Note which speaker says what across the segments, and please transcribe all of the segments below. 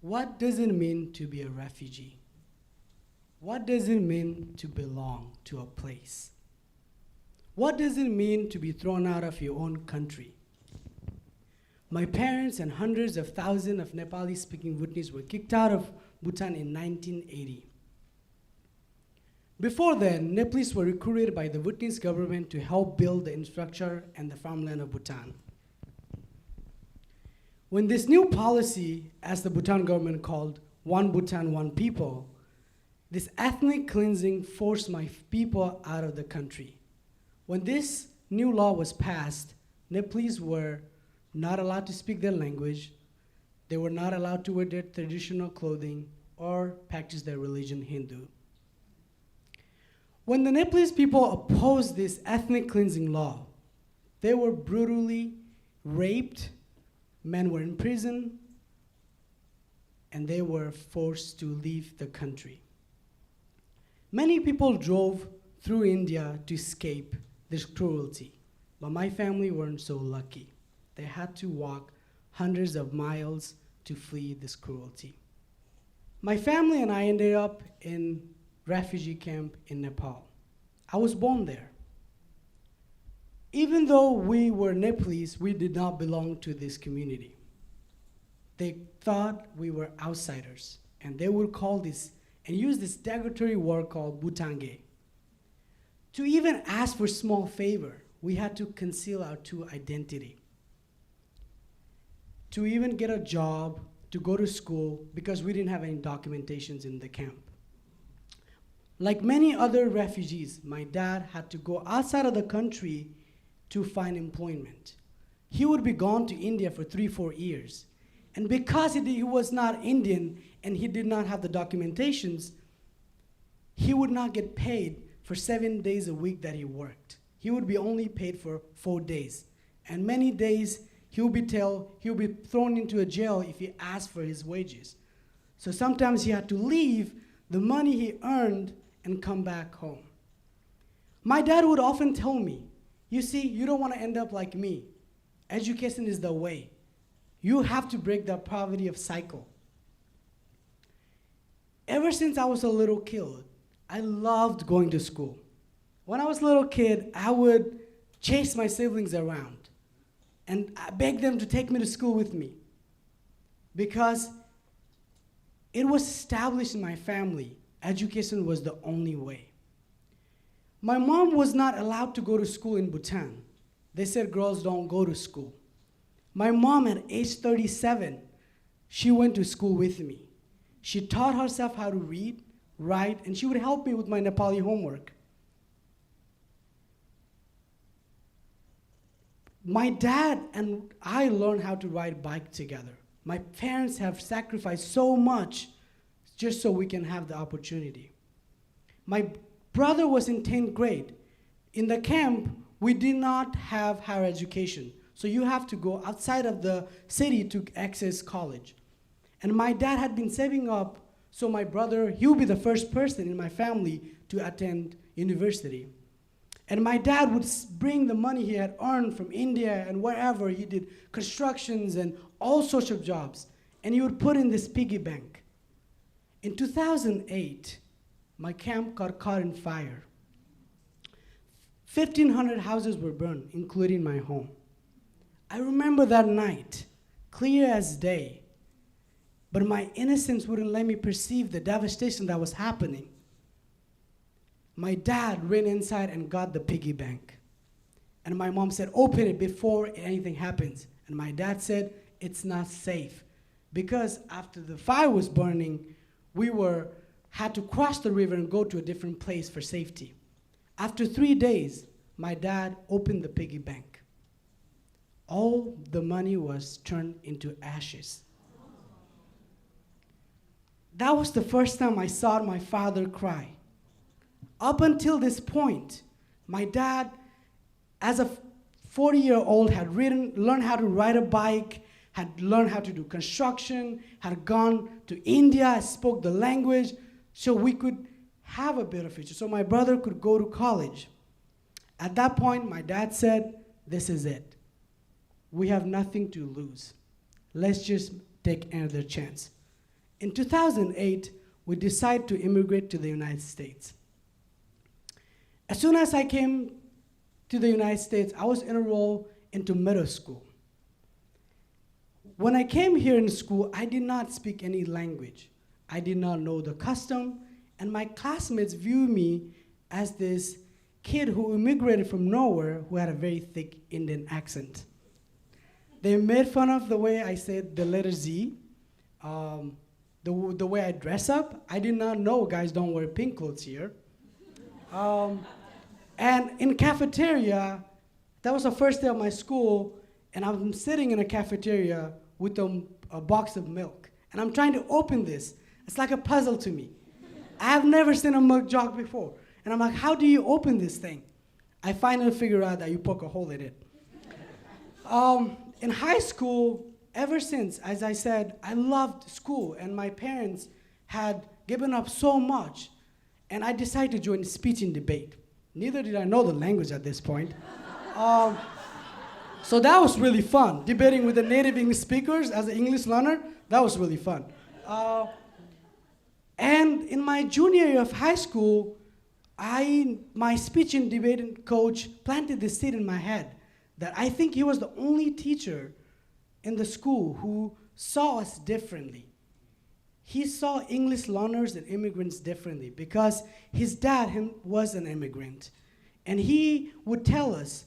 Speaker 1: What does it mean to be a refugee? What does it mean to belong to a place? What does it mean to be thrown out of your own country? My parents and hundreds of thousands of Nepali-speaking Bhutanese were kicked out of Bhutan in 1980. Before then, Nepalese were recruited by the Bhutanese government to help build the infrastructure and the farmland of Bhutan. When this new policy, as the Bhutan government called One Bhutan, One People, this ethnic cleansing forced my people out of the country. When this new law was passed, Nepalese were not allowed to speak their language, they were not allowed to wear their traditional clothing or practice their religion, Hindu. When the Nepalese people opposed this ethnic cleansing law, they were brutally raped, men were in prison, and they were forced to leave the country. Many people drove through India to escape this cruelty, but my family weren't so lucky. They had to walk hundreds of miles to flee this cruelty. My family and I ended up in refugee camp in Nepal. I was born there. Even though we were Nepalese, we did not belong to this community. They thought we were outsiders, and they would call this and use this derogatory word called Bhutange. To even ask for small favor, we had to conceal our true identity. To even get a job, to go to school, because we didn't have any documentations in the camp. Like many other refugees, my dad had to go outside of the country to find employment. He would be gone to India for 3-4 years. And because he was not Indian and he did not have the documentations, he would not get paid for 7 days a week that he worked. He would be only paid for 4 days. And many days he would be thrown into a jail if he asked for his wages. So sometimes he had to leave the money he earned and come back home. My dad would often tell me, you see, you don't want to end up like me. Education is the way. You have to break the poverty of cycle. Ever since I was a little kid, I loved going to school. When I was a little kid, I would chase my siblings around and I begged them to take me to school with me because it was established in my family. Education was the only way. My mom was not allowed to go to school in Bhutan. They said girls don't go to school. My mom at age 37, she went to school with me. She taught herself how to read, write, and she would help me with my Nepali homework. My dad and I learned how to ride a bike together. My parents have sacrificed so much just so we can have the opportunity. My brother was in 10th grade. In the camp, we did not have higher education. So you have to go outside of the city to access college. And my dad had been saving up, so my brother, he would be the first person in my family to attend university. And my dad would bring the money he had earned from India and wherever. He did constructions and all sorts of jobs. And he would put in this piggy bank. In 2008, my camp got caught in fire. 1,500 houses were burned, including my home. I remember that night, clear as day, but my innocence wouldn't let me perceive the devastation that was happening. My dad ran inside and got the piggy bank. And my mom said, open it before anything happens. And my dad said, it's not safe. Because after the fire was burning, we had to cross the river and go to a different place for safety. After 3 days, my dad opened the piggy bank. All the money was turned into ashes. That was the first time I saw my father cry. Up until this point, my dad, as a 40-year-old, had learned how to ride a bike, had learned how to do construction, had gone to India, spoke the language, so we could have a better future, so my brother could go to college. At that point, my dad said, this is it. We have nothing to lose. Let's just take another chance. In 2008, we decided to immigrate to the United States. As soon as I came to the United States, I was enrolled into middle school. When I came here in school, I did not speak any language. I did not know the custom, and my classmates viewed me as this kid who immigrated from nowhere who had a very thick Indian accent. They made fun of the way I said the letter Z, the way I dress up. I did not know guys don't wear pink clothes here. And in cafeteria, that was the first day of my school, and I'm sitting in a cafeteria with a box of milk. And I'm trying to open this. It's like a puzzle to me. I have never seen a milk jug before. And I'm like, how do you open this thing? I finally figured out that you poke a hole in it. In high school, ever since, as I said, I loved school, and my parents had given up so much, and I decided to join speech and debate. Neither did I know the language at this point. So that was really fun. Debating with the native English speakers as an English learner, that was really fun. And in my junior year of high school, my speech and debate coach planted this seed in my head that I think he was the only teacher in the school who saw us differently. He saw English learners and immigrants differently because his dad was an immigrant. And he would tell us,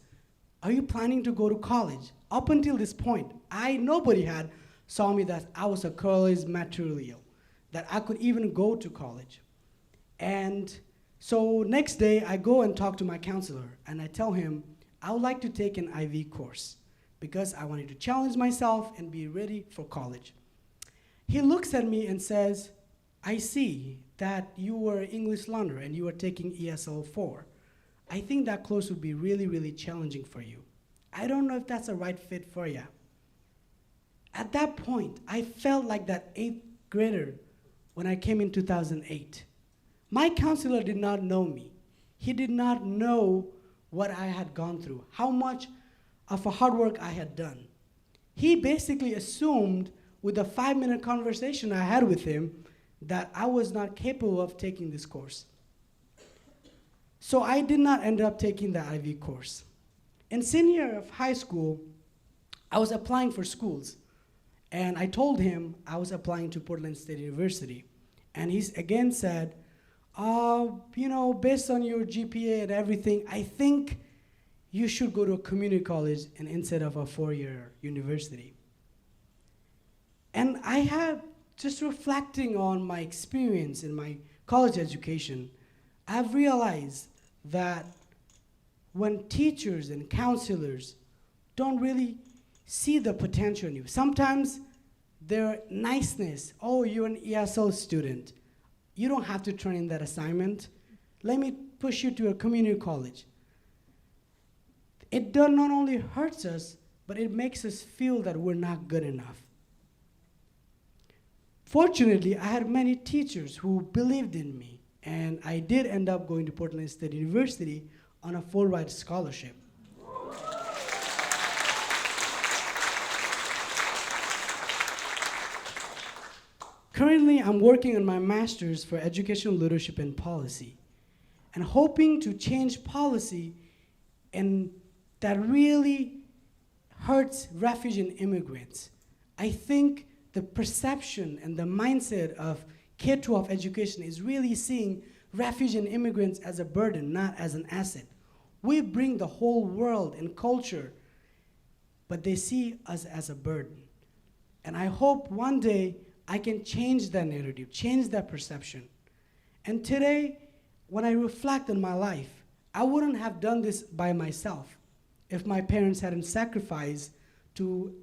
Speaker 1: are you planning to go to college? Up until this point, nobody had saw me that I was a college material, that I could even go to college. And so next day, I go and talk to my counselor, and I tell him, I would like to take an IV course because I wanted to challenge myself and be ready for college. He looks at me and says, I see that you were an English learner and you were taking ESL 4. I think that course would be really, really challenging for you. I don't know if that's a right fit for you. At that point, I felt like that 8th grader when I came in 2008. My counselor did not know me. He did not know what I had gone through, how much of a hard work I had done. He basically assumed with a 5-minute conversation I had with him that I was not capable of taking this course. So I did not end up taking the IV course. In senior year of high school, I was applying for schools. And I told him I was applying to Portland State University. And he again said, based on your GPA and everything, I think you should go to a community college and instead of a 4-year university. And I had, just reflecting on my experience in my college education, I've realized that when teachers and counselors don't really see the potential in you, sometimes their niceness, oh, you're an ESL student, you don't have to turn in that assignment. Let me push you to a community college. It not only hurts us, but it makes us feel that we're not good enough. Fortunately, I had many teachers who believed in me, and I did end up going to Portland State University on a full-ride scholarship. Currently, I'm working on my master's for educational leadership and policy, and hoping to change policy and that really hurts refugee and immigrants. I think the perception and the mindset of K-12 education is really seeing refugee and immigrants as a burden, not as an asset. We bring the whole world and culture, but they see us as a burden. And I hope one day I can change that narrative, change that perception. And today, when I reflect on my life, I wouldn't have done this by myself if my parents hadn't sacrificed to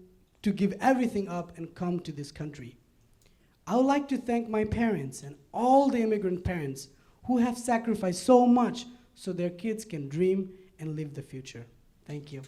Speaker 1: give everything up and come to this country. I would like to thank my parents and all the immigrant parents who have sacrificed so much so their kids can dream and live the future. Thank you.